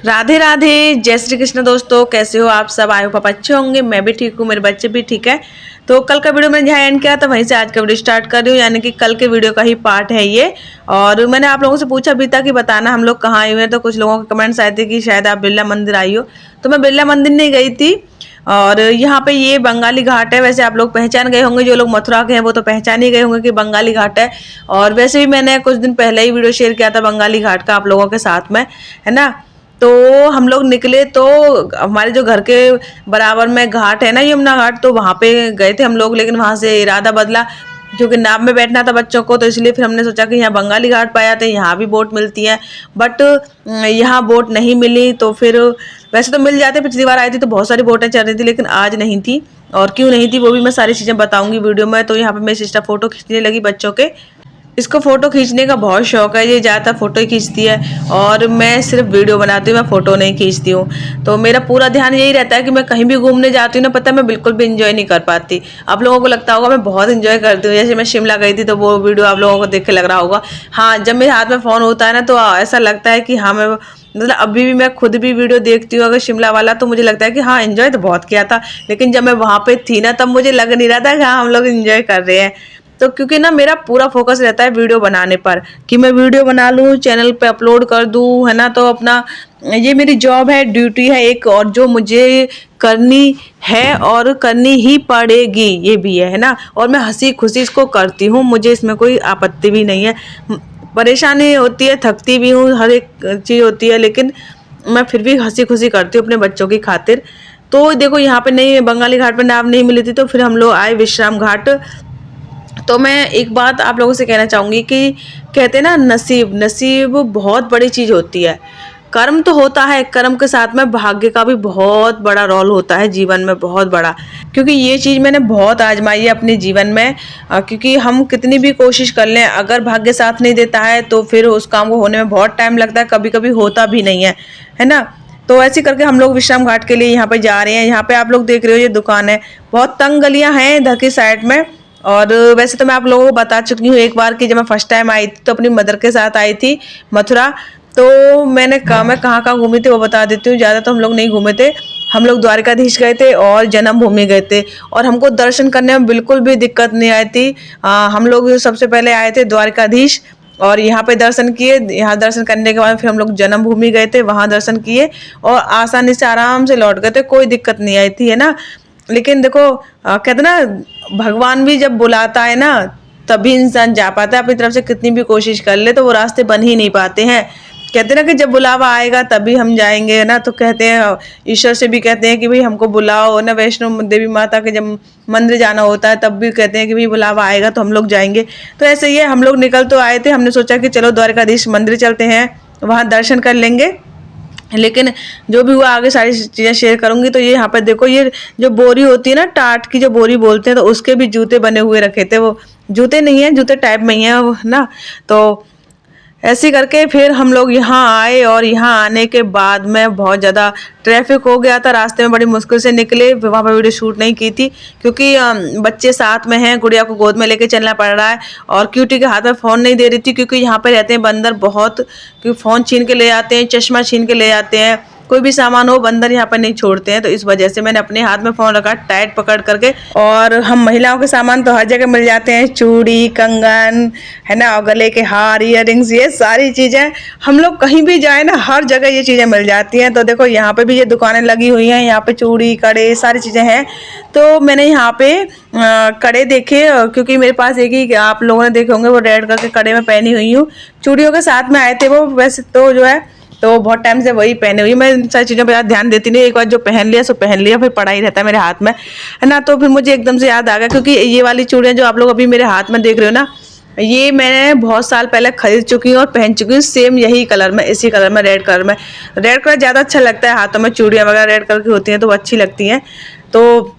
राधे राधे, जय श्री कृष्ण। दोस्तों कैसे हो आप सब? आए हो पापा अच्छे होंगे, मैं भी ठीक हूँ, मेरे बच्चे भी ठीक है। तो कल का वीडियो मैंने जहाँ एंड किया था वहीं से आज का वीडियो स्टार्ट कर रही हूँ, यानी कि कल के वीडियो का ही पार्ट है ये। और मैंने आप लोगों से पूछा भी था कि बताना हम लोग कहाँ आए हुए हैं, तो कुछ लोगों के कमेंट्स आए थे कि शायद आप बिरला मंदिर आई हो। तो मैं बिरला मंदिर नहीं गई थी। और यहाँ पे ये बंगाली घाट है। वैसे आप लोग पहचान गए होंगे, जो लोग मथुरा के हैं वो तो पहचान ही गए होंगे कि बंगाली घाट है। और वैसे भी मैंने कुछ दिन पहले ही वीडियो शेयर किया था बंगाली घाट का आप लोगों के साथ में, है ना। तो हम लोग निकले तो हमारे जो घर के बराबर में घाट है ना, यमुना घाट, तो वहाँ पे गए थे हम लोग। लेकिन वहाँ से इरादा बदला, क्योंकि नाव में बैठना था बच्चों को, तो इसलिए फिर हमने सोचा कि यहाँ बंगाली घाट पाया थे, यहाँ भी बोट मिलती है। बट यहाँ बोट नहीं मिली। तो फिर वैसे तो मिल जाते, पिछली बार आई थी तो बहुत सारी बोटें चल रही थी, लेकिन आज नहीं थी। और क्यों नहीं थी वो भी मैं सारी चीज़ें बताऊंगी वीडियो में। तो यहाँ पे मेरी सिस्टर फोटो खींचने लगी बच्चों के। इसको फोटो खींचने का बहुत शौक है, ये ज़्यादातर फोटो ही खींचती है। और मैं सिर्फ वीडियो बनाती हूँ, मैं फोटो नहीं खींचती हूँ। तो मेरा पूरा ध्यान यही रहता है कि मैं कहीं भी घूमने जाती हूँ ना, पता है मैं बिल्कुल भी इंजॉय नहीं कर पाती। आप लोगों को लगता होगा मैं बहुत इंजॉय करती हूँ। जैसे मैं शिमला गई थी तो वो वीडियो आप लोगों को देख के लग रहा होगा। हाँ, जब मेरे हाथ में फ़ोन होता है ना तो ऐसा लगता है कि हाँ मैं, मतलब अभी भी मैं खुद भी वीडियो देखती हूँ अगर शिमला वाला, तो मुझे लगता है कि हाँ एंजॉय तो बहुत किया था। लेकिन जब मैं वहाँ पे थी ना, तब मुझे लग नहीं रहा था कि हाँ हम लोग एंजॉय कर रहे हैं। तो क्योंकि ना मेरा पूरा फोकस रहता है वीडियो बनाने पर, कि मैं वीडियो बना लूँ, चैनल पे अपलोड कर दूँ, है ना। तो अपना ये मेरी जॉब है, ड्यूटी है एक, और जो मुझे करनी है और करनी ही पड़ेगी, ये भी है ना। और मैं हंसी खुशी इसको करती हूँ, मुझे इसमें कोई आपत्ति भी नहीं है। परेशानी होती है, थकती भी हूँ, हर एक चीज़ होती है, लेकिन मैं फिर भी हंसी खुशी करती हूँ अपने बच्चों की खातिर। तो देखो यहाँ पे नहीं, बंगाली घाट पे नाव नहीं मिली थी, तो फिर हम लोग आए विश्राम घाट। तो मैं एक बात आप लोगों से कहना चाहूँगी कि कहते हैं ना, नसीब नसीब बहुत बड़ी चीज़ होती है। कर्म तो होता है, कर्म के साथ में भाग्य का भी बहुत बड़ा रोल होता है जीवन में, बहुत बड़ा। क्योंकि ये चीज़ मैंने बहुत आजमाई है अपने जीवन में। क्योंकि हम कितनी भी कोशिश कर लें, अगर भाग्य साथ नहीं देता है तो फिर उस काम को होने में बहुत टाइम लगता है, कभी कभी होता भी नहीं है ना। तो ऐसे करके हम लोग विश्राम घाट के लिए यहाँ पे जा रहे हैं। यहाँ पे आप लोग देख रहे हो ये दुकान है, बहुत तंग गलियाँ हैं इधर की साइड में। और वैसे तो मैं आप लोगों को बता चुकी हूँ एक बार कि जब मैं फर्स्ट टाइम आई थी तो अपनी मदर के साथ आई थी मथुरा। तो मैंने कहा मैं कहाँ कहाँ घूमी थी वो बता देती हूँ। ज़्यादा तो हम लोग नहीं घूमे थे। हम लोग द्वारकाधीश गए थे और जन्मभूमि गए थे, और हमको दर्शन करने में बिल्कुल भी दिक्कत नहीं आई थी। हम लोग सबसे पहले आए थे द्वारकाधीश, और यहाँ पे दर्शन किए। यहाँ दर्शन करने के बाद फिर हम लोग जन्मभूमि गए थे, वहाँ दर्शन किए, और आसानी से आराम से लौट गए थे, कोई दिक्कत नहीं आई थी, है ना। लेकिन देखो कहते ना, भगवान भी जब बुलाता है ना तभी इंसान जा पाता है। अपनी तरफ से कितनी भी कोशिश कर ले तो वो रास्ते बन ही नहीं पाते हैं। कहते ना कि जब बुलावा आएगा तभी हम जाएंगे, ना। तो कहते हैं, ईश्वर से भी कहते हैं कि भाई हमको बुलाओ ना। वैष्णो देवी माता के जब मंदिर जाना होता है तब भी कहते हैं कि भाई बुलावा आएगा तो हम लोग जाएंगे। तो ऐसे ही है, हम लोग निकल तो आए थे, हमने सोचा कि चलो द्वारकाधीश मंदिर चलते हैं, वहाँ दर्शन कर लेंगे। लेकिन जो भी हुआ आगे सारी चीज़ें शेयर करूंगी। तो ये यहाँ पर देखो, ये जो बोरी होती है ना, टाट की जो बोरी बोलते हैं, तो उसके भी जूते बने हुए रखे थे। वो जूते नहीं है, जूते टाइप में ही है वो ना। तो ऐसे करके फिर हम लोग यहाँ आए, और यहाँ आने के बाद में बहुत ज़्यादा ट्रैफिक हो गया था रास्ते में, बड़ी मुश्किल से निकले। वहाँ पर वीडियो शूट नहीं की थी क्योंकि बच्चे साथ में हैं, गुड़िया को गोद में लेके चलना पड़ रहा है। और क्यूटी के हाथ में फ़ोन नहीं दे रही थी, क्योंकि यहाँ पे रहते हैं बंदर बहुत, क्योंकि फ़ोन छीन के ले जाते हैं, चश्मा छीन के ले जाते हैं, कोई भी सामान हो बंदर यहाँ पर नहीं छोड़ते हैं। तो इस वजह से मैंने अपने हाथ में फ़ोन रखा टाइट पकड़ करके। और हम महिलाओं के सामान तो हर जगह मिल जाते हैं, चूड़ी, कंगन, है ना, और गले के हार, ईयररिंग्स, ये सारी चीज़ें हम लोग कहीं भी जाए ना हर जगह ये चीज़ें मिल जाती हैं। तो देखो यहाँ पे भी ये दुकानें लगी हुई हैं, यहाँ पे चूड़ी, कड़े, सारी चीज़ें हैं। तो मैंने यहाँ पे कड़े देखे, क्योंकि मेरे पास एक ही, आप लोगों ने देखे होंगे, वो रेड कलर के कड़े में पहनी हुई हूँ। चूड़ियों के साथ में आए थे वो, वैसे तो जो है तो बहुत टाइम से वही पहने हुई। मैं इन सारी चीज़ों पर याद ध्यान देती नहीं, एक बार जो पहन लिया सो पहन लिया, फिर पड़ा ही रहता है मेरे हाथ में, है ना। तो फिर मुझे एकदम से याद आ गया, क्योंकि ये वाली चूड़ियाँ जो आप लोग अभी मेरे हाथ में देख रहे हो ना, ये मैंने बहुत साल पहले खरीद चुकी हूँ और पहन चुकी हूँ, सेम यही कलर में, इसी कलर में, रेड कलर में। रेड कलर ज़्यादा अच्छा लगता है हाथों में, चूड़ियाँ वगैरह रेड कलर की होती हैं तो वो अच्छी लगती हैं। तो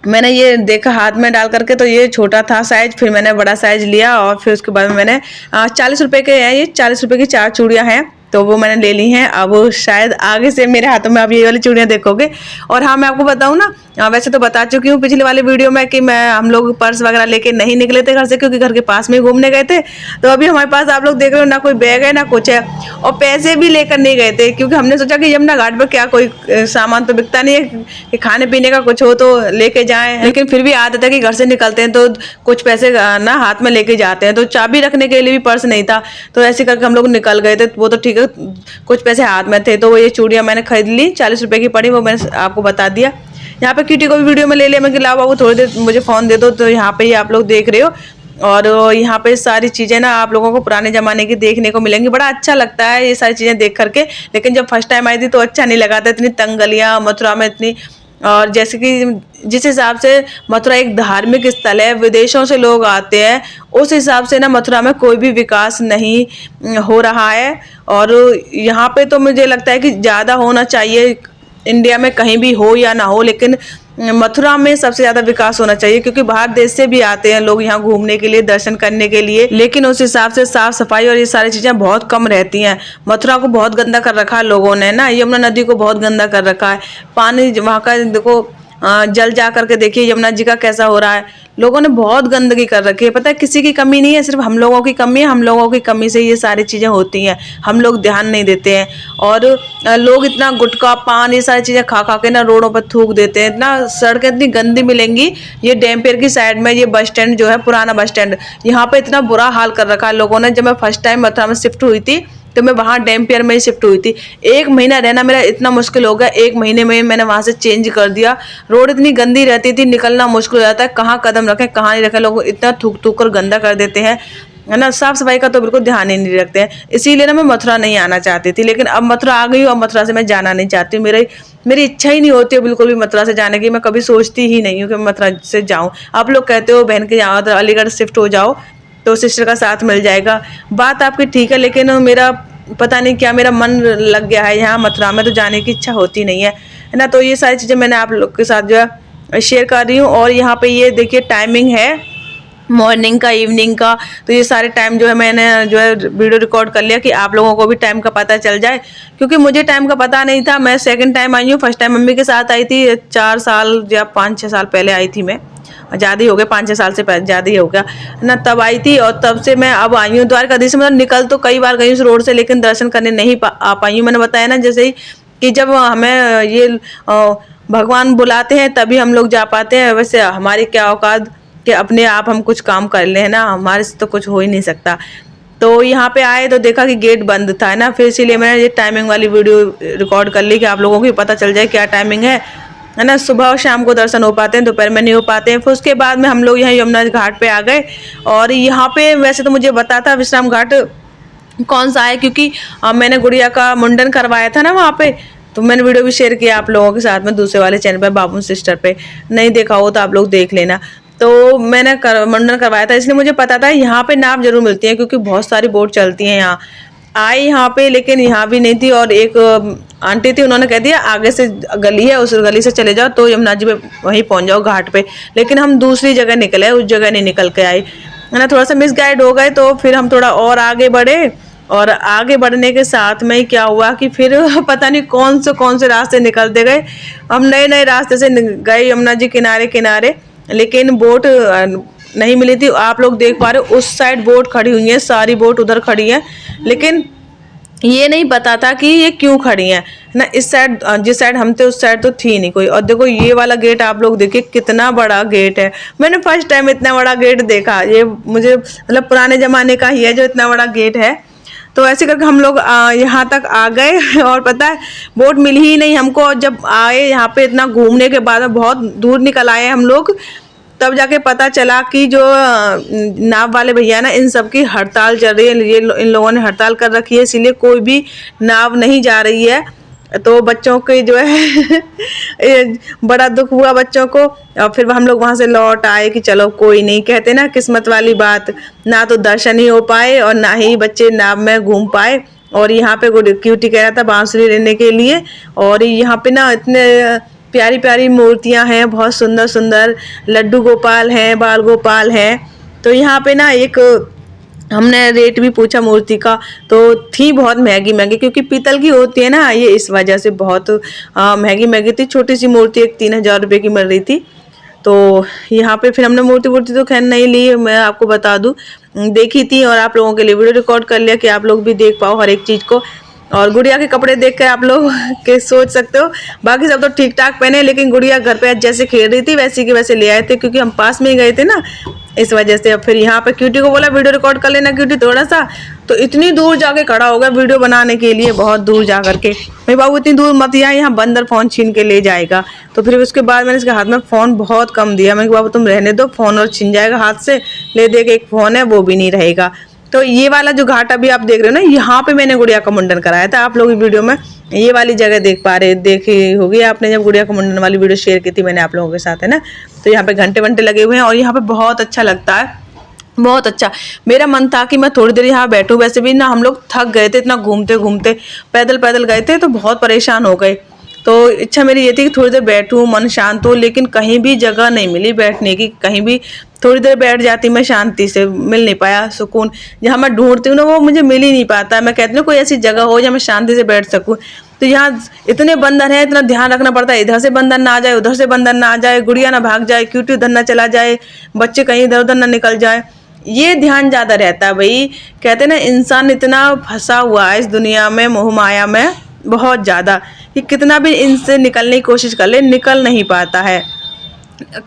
मैंने ये देखा हाथ में डाल करके, तो ये छोटा था साइज, फिर मैंने बड़ा साइज लिया। और फिर उसके बाद में मैंने 40 रुपये के हैं ये, 40 रुपये की 4 चूड़ियाँ हैं। तो वो मैंने ले ली हैं। अब शायद आगे से मेरे हाथों में आप ये वाली चूड़ियाँ देखोगे। और हाँ, मैं आपको बताऊँ ना, वैसे तो बता चुकी हूँ पिछले वाले वीडियो में कि हम लोग पर्स वगैरह लेके नहीं निकले थे घर से, क्योंकि घर के पास में घूमने गए थे। तो अभी हमारे पास आप लोग देख रहे हो ना कोई बैग है ना कुछ है, और पैसे भी लेकर नहीं गए थे, क्योंकि हमने सोचा कि यमुना घाट पर क्या कोई सामान तो बिकता नहीं है कि खाने पीने का कुछ हो तो लेके जाएं। लेकिन फिर भी आदत है कि घर से निकलते हैं तो कुछ पैसे ना हाथ में लेके जाते हैं। तो चाबी रखने के लिए भी पर्स नहीं था, तो ऐसे करके हम लोग निकल गए थे। वो तो ठीक है, कुछ पैसे हाथ में थे। तो वो ये चूड़ियाँ मैंने खरीद ली, 40 रुपए की पड़ी, वो मैंने आपको बता दिया। यहाँ पे किटी को भी वीडियो में ले लिया, मैं कि लाओ बाबू थोड़ी देर मुझे फ़ोन दे दो। तो यहाँ पे ये आप लोग देख रहे हो, और यहाँ पे सारी चीज़ें ना आप लोगों को पुराने ज़माने की देखने को मिलेंगी। बड़ा अच्छा लगता है ये सारी चीज़ें देख करके। लेकिन जब फर्स्ट टाइम आई थी तो अच्छा नहीं लगा था, इतनी तंग गलियाँ मथुरा में इतनी। और जैसे कि जिस हिसाब से मथुरा एक धार्मिक स्थल है, विदेशों से लोग आते हैं, उस हिसाब से ना मथुरा में कोई भी विकास नहीं हो रहा है। और यहाँ पे तो मुझे लगता है कि ज़्यादा होना चाहिए, इंडिया में कहीं भी हो या ना हो, लेकिन मथुरा में सबसे ज़्यादा विकास होना चाहिए, क्योंकि बाहर देश से भी आते हैं लोग यहाँ घूमने के लिए, दर्शन करने के लिए। लेकिन उस हिसाब से साफ सफाई और ये सारी चीज़ें बहुत कम रहती हैं। मथुरा को बहुत गंदा कर रखा है लोगों ने ना, यमुना नदी को बहुत गंदा कर रखा है। पानी वहाँ का देखो, जल जा करके देखिए यमुना जी का कैसा हो रहा है। लोगों ने बहुत गंदगी कर रखी है। पता है, किसी की कमी नहीं है, सिर्फ हम लोगों की कमी है। हम लोगों की कमी से ये सारी चीज़ें होती हैं, हम लोग ध्यान नहीं देते हैं। और लोग इतना गुटखा पान ये सारी चीज़ें खा खा के ना रोडों पर थूक देते हैं। इतना सड़कें इतनी गंदी मिलेंगी। ये डैमपेर की साइड में ये बस स्टैंड जो है, पुराना बस स्टैंड, यहाँ पे इतना बुरा हाल कर रखा है लोगों ने। जब मैं फर्स्ट टाइम मथुरा में शिफ्ट हुई थी तो मैं वहाँ डैमपियर में ही शिफ्ट हुई थी। 1 महीना रहना मेरा इतना मुश्किल हो गया, 1 महीने में मैंने वहाँ से चेंज कर दिया। रोड इतनी गंदी रहती थी, निकलना मुश्किल हो जाता है, कहाँ कदम रखें कहाँ नहीं रखें। लोग इतना थूक थूक कर गंदा कर देते हैं, है ना। साफ सफाई का तो बिल्कुल ध्यान ही नहीं रखते हैं। इसीलिए ना मैं मथुरा नहीं आना चाहती थी, लेकिन अब मथुरा आ गई हूँ। अब मथुरा से मैं जाना नहीं चाहती हूँ। मेरी इच्छा ही नहीं होती है बिल्कुल भी मथुरा से जाने की। मैं कभी सोचती ही नहीं हूँ कि मैं मथुरा से जाऊँ। आप लोग कहते हो बहन के यहाँ तो अलीगढ़ शिफ्ट हो जाओ तो सिस्टर का साथ मिल जाएगा। बात आपकी ठीक है, लेकिन मेरा पता नहीं क्या मेरा मन लग गया है यहाँ मथुरा में, तो जाने की इच्छा होती नहीं है ना। तो ये सारी चीज़ें मैंने आप लोग के साथ जो है शेयर कर रही हूँ। और यहाँ पे ये देखिए टाइमिंग है मॉर्निंग का, इवनिंग का। तो ये सारे टाइम जो है मैंने जो है वीडियो रिकॉर्ड कर लिया कि आप लोगों को भी टाइम का पता चल जाए, क्योंकि मुझे टाइम का पता नहीं था। मैं सेकंड टाइम आई हूँ, फर्स्ट टाइम मम्मी के साथ आई थी 4 साल या 5-6 साल पहले आई थी मैं। ज़्यादा ही हो गया, 5-6 साल से ज़्यादा ही हो गया ना, तब आई थी। और तब से मैं अब आई हूँ द्वारकाधीश से। मतलब निकल तो कई बार गई उस रोड से, लेकिन दर्शन करने नहीं आ पाई हूँ। मैंने बताया ना जैसे ही कि जब हमें ये भगवान बुलाते हैं तभी हम लोग जा पाते हैं। वैसे हमारी क्या औकात कि अपने आप हम कुछ काम कर लें ना, हमारे से तो कुछ हो ही नहीं सकता। तो यहाँ पे आए तो देखा कि गेट बंद था, है ना। फिर इसीलिए मैंने ये टाइमिंग वाली वीडियो रिकॉर्ड कर ली कि आप लोगों को भी पता चल जाए क्या टाइमिंग है ना। सुबह और शाम को दर्शन हो पाते हैं, दोपहर में नहीं हो पाते हैं। फिर उसके बाद में हम लोग यहाँ यमुना घाट पे आ गए। और यहाँ पे वैसे तो मुझे पता था विश्राम घाट कौन सा है, क्योंकि मैंने गुड़िया का मुंडन करवाया था ना वहाँ पे। तो मैंने वीडियो भी शेयर किया आप लोगों के साथ में दूसरे वाले चैनल पे, बाबू सिस्टर पे। नहीं देखा हो तो आप लोग देख लेना। तो मैंने मुंडन करवाया था, इसलिए मुझे पता था यहाँ पे नाव जरूर मिलती है, क्योंकि बहुत सारी बोट चलती हैं यहाँ। आई यहाँ पे, लेकिन यहाँ भी नहीं थी। और एक आंटी थी, उन्होंने कह दिया आगे से गली है, उस गली से चले जाओ तो यमुना जी पे वहीं पहुँच जाओ घाट पे। लेकिन हम दूसरी जगह निकले, उस जगह नहीं निकल के आए, है ना। थोड़ा सा मिसगाइड हो गए। तो फिर हम थोड़ा और आगे बढ़े, और आगे बढ़ने के साथ में ही क्या हुआ कि फिर पता नहीं कौन से रास्ते निकलते गए। हम नए नए रास्ते से गए यमुना जी किनारे किनारे, लेकिन बोट नहीं मिली थी। आप लोग देख पा रहे हो उस साइड बोट खड़ी हुई है, सारी बोट उधर खड़ी है, लेकिन ये नहीं पता था कि ये क्यों खड़ी हैं ना। इस साइड जिस साइड हम थे उस साइड तो थी नहीं कोई। और देखो ये वाला गेट आप लोग देखिए कितना बड़ा गेट है। मैंने फर्स्ट टाइम इतना बड़ा गेट देखा। ये मुझे मतलब पुराने ज़माने का ही है जो इतना बड़ा गेट है। तो ऐसे करके हम लोग यहाँ तक आ गए। और पता है बोट मिली ही नहीं हमको। जब आए यहाँ पे इतना घूमने के बाद बहुत दूर निकल आए हम लोग, तब जाके पता चला कि जो नाव वाले भैया ना, इन सब की हड़ताल चल रही है। ये इन लोगों ने हड़ताल कर रखी है, इसीलिए कोई भी नाव नहीं जा रही है। तो बच्चों के जो है बड़ा दुख हुआ बच्चों को। और फिर हम लोग वहाँ से लौट आए कि चलो कोई नहीं, कहते ना किस्मत वाली बात, ना तो दर्शन ही हो पाए और ना ही बच्चे नाव में घूम पाए। और यहाँ पे क्यूटी कह रहा था बांसुरी लेने के लिए। और यहाँ पे ना इतने प्यारी प्यारी मूर्तियां हैं, बहुत सुंदर सुंदर लड्डू गोपाल हैं, बाल गोपाल हैं। तो यहाँ पे ना एक हमने रेट भी पूछा मूर्ति का, तो थी बहुत महंगी महंगी, क्योंकि पीतल की होती है ना, ये इस वजह से बहुत महंगी महंगी थी। छोटी सी मूर्ति एक 3,000 रुपये की मिल रही थी। तो यहाँ पे फिर हमने मूर्ति वूर्ति तो खैर नहीं ली, मैं आपको बता दूं देखी थी और आप लोगों के लिए वीडियो रिकॉर्ड कर लिया कि आप लोग भी देख पाओ हर एक चीज़ को। और गुड़िया के कपड़े देख कर आप लोग के सोच सकते हो, बाकी सब तो ठीक ठाक पहने, लेकिन गुड़िया घर पे जैसे खेल रही थी वैसे की वैसे ले आए थे, क्योंकि हम पास में ही गए थे ना, इस वजह से। अब फिर यहाँ पे क्यूटी को बोला वीडियो रिकॉर्ड कर लेना क्यूटी थोड़ा सा, तो इतनी दूर जाके खड़ा हो गया वीडियो बनाने के लिए, बहुत दूर जा करके। भाई बाबू इतनी दूर मत यहाँ बंदर फ़ोन छीन के ले जाएगा। तो फिर उसके बाद मैंने इसके हाथ में फ़ोन बहुत कम दिया, मैंने कहा बाबू तुम रहने दो, फ़ोन और छीन जाएगा हाथ से, ले दे के एक फ़ोन है वो भी नहीं रहेगा। तो ये वाला जो घाट अभी आप देख रहे हो ना, यहाँ पे मैंने गुड़िया का मुंडन कराया था। आप लोग वीडियो में ये वाली जगह देखी होगी आपने, जब गुड़िया का मुंडन वाली वीडियो शेयर की थी मैंने आप लोगों के साथ, है ना। तो यहाँ पे घंटे वंटे लगे हुए हैं और यहाँ पे बहुत अच्छा लगता है, बहुत अच्छा। मेरा मन था कि मैं थोड़ी देर यहाँ बैठूं, वैसे भी ना हम लोग थक गए थे, इतना घूमते घूमते पैदल पैदल गए थे तो बहुत परेशान हो गए। तो इच्छा मेरी ये थी कि थोड़ी देर बैठूं, मन शांत हो, लेकिन कहीं भी जगह नहीं मिली बैठने की। कहीं भी थोड़ी देर बैठ जाती मैं शांति से, मिल नहीं पाया सुकून। जहाँ मैं ढूंढती हूँ ना वो मुझे मिल ही नहीं पाता। मैं कहती हूँ कोई ऐसी जगह हो जहाँ मैं शांति से बैठ सकूँ। तो यहाँ इतने बंदर हैं, इतना ध्यान रखना पड़ता है, इधर से बंदर ना आ जाए, उधर से बंदर ना आ जाए, गुड़िया ना भाग जाए, क्यूटी उधर ना चला जाए, बच्चे कहीं इधर उधर ना निकल जाए, ये ध्यान ज़्यादा रहता है। भाई कहते हैं ना, इंसान इतना फंसा हुआ है इस दुनिया में, मोह माया में बहुत ज़्यादा, कि कितना भी इनसे निकलने की कोशिश कर ले निकल नहीं पाता है।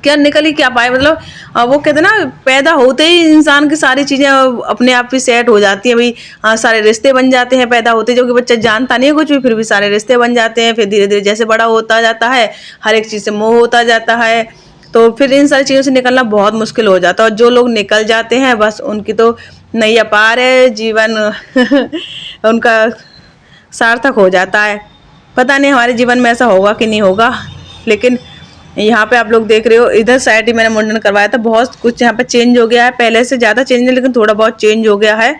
क्या निकल ही क्या पाए, मतलब वो कहते हैं ना, पैदा होते ही इंसान की सारी चीज़ें अपने आप ही सेट हो जाती हैं। भाई सारे रिश्ते बन जाते हैं पैदा होते, जो कि बच्चा जानता नहीं है कुछ भी, फिर भी सारे रिश्ते बन जाते हैं। फिर धीरे धीरे जैसे बड़ा होता जाता है, हर एक चीज़ से मोह होता जाता है, तो फिर इन सारी चीज़ों से निकलना बहुत मुश्किल हो जाता है। और जो लोग निकल जाते हैं बस उनकी तो नैया पार है, जीवन उनका सार्थक हो जाता है। पता नहीं हमारे जीवन में ऐसा होगा कि नहीं होगा। लेकिन यहाँ पे आप लोग देख रहे हो, इधर साइड ही मैंने मुंडन करवाया था। बहुत कुछ यहाँ पे चेंज हो गया है, पहले से ज़्यादा चेंज नहीं लेकिन थोड़ा बहुत चेंज हो गया है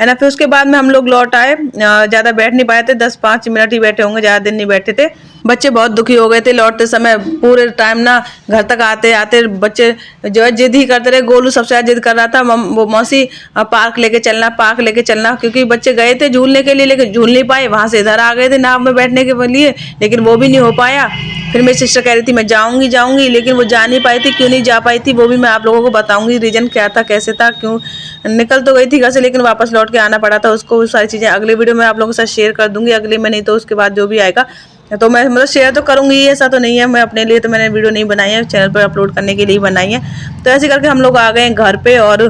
ना। फिर उसके बाद में हम लोग लौट आए, ज़्यादा बैठ नहीं पाए थे, 10-5 मिनट ही बैठे होंगे, ज़्यादा दिन नहीं बैठे थे। बच्चे बहुत दुखी हो गए थे लौटते समय, पूरे टाइम ना घर तक आते आते बच्चे जो है जिद ही करते रहे। गोलू सबसे ज़्यादा जिद कर रहा था, वो मौसी पार्क लेके चलना, पार्क लेके चलना, क्योंकि बच्चे गए थे झूलने के लिए लेकिन झूल नहीं पाए। वहाँ से इधर आ गए थे नाव में बैठने के लिए, लेकिन वो भी नहीं हो पाया। फिर मेरी सिस्टर कह रही थी मैं जाऊंगी, लेकिन वो जा नहीं पाई थी। क्यों नहीं जा पाई थी वो भी मैं आप लोगों को बताऊंगी, रीज़न क्या था, कैसे था, क्यों निकल तो गई थी घर से लेकिन वापस लौट के आना पड़ा था उसको। सारी चीज़ें अगली वीडियो में आप लोगों के साथ शेयर कर दूंगी, अगली में नहीं तो उसके बाद जो भी आएगा तो मैं मतलब शेयर तो करूंगी। ऐसा तो नहीं है, मैं अपने लिए तो मैंने वीडियो नहीं बनाई है, चैनल पर अपलोड करने के लिए बनाई है। तो ऐसे करके हम लोग आ गए घर पे, और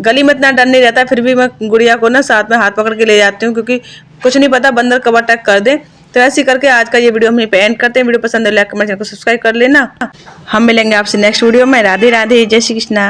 गली में इतना डर नहीं रहता, फिर भी मैं गुड़िया को ना साथ में हाथ पकड़ के ले जाती हूँ, क्योंकि कुछ नहीं पता बंदर कब अटैक कर दे। तो ऐसे करके आज का ये वीडियो हम यहीं पे एंड करते हैं। वीडियो पसंद है लाइक कमेंट चैनल को सब्सक्राइब कर लेना। हम मिलेंगे आपसे नेक्स्ट वीडियो में। राधे राधे, जय श्री कृष्णा।